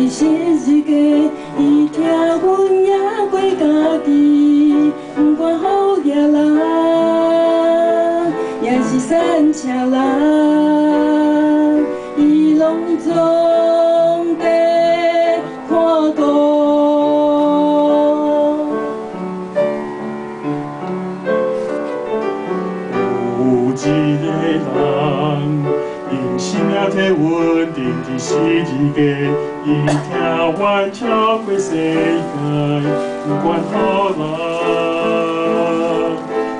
伫昔日家，伊听阮也过家己，不管好野人，也是善车人，伊拢总在看顾。有一个人，因生命体稳定伫昔日家，伊听阮超过世界，不管好人，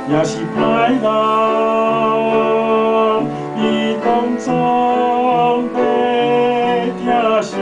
也是歹人，伊拢总在疼惜。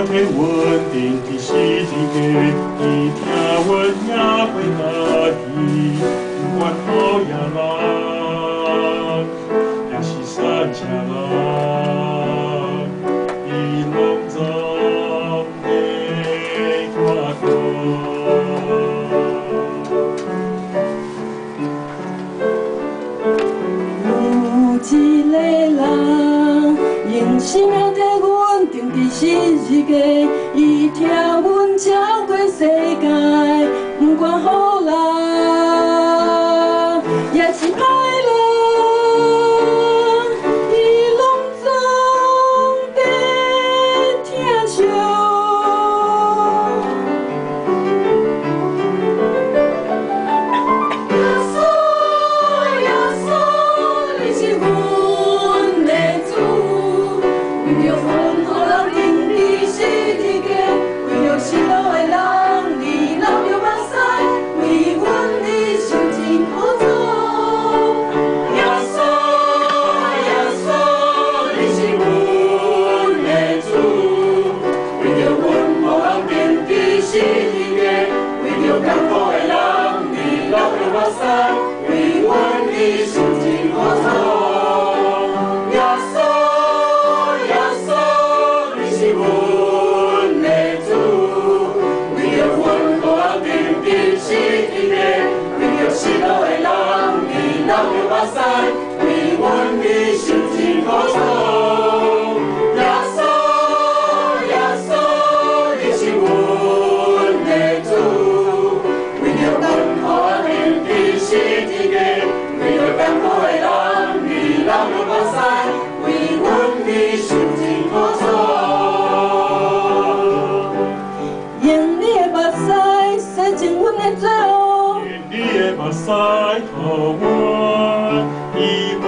体稳定伫昔日家，伊听阮也过家己，不管好野人，也是善车人，伊拢总在看顾。有一个人，用生命体稳定伫昔日家，伊听阮超过世界，不管好人，也是歹人，伊拢总在疼惜。目屎，予我，伊无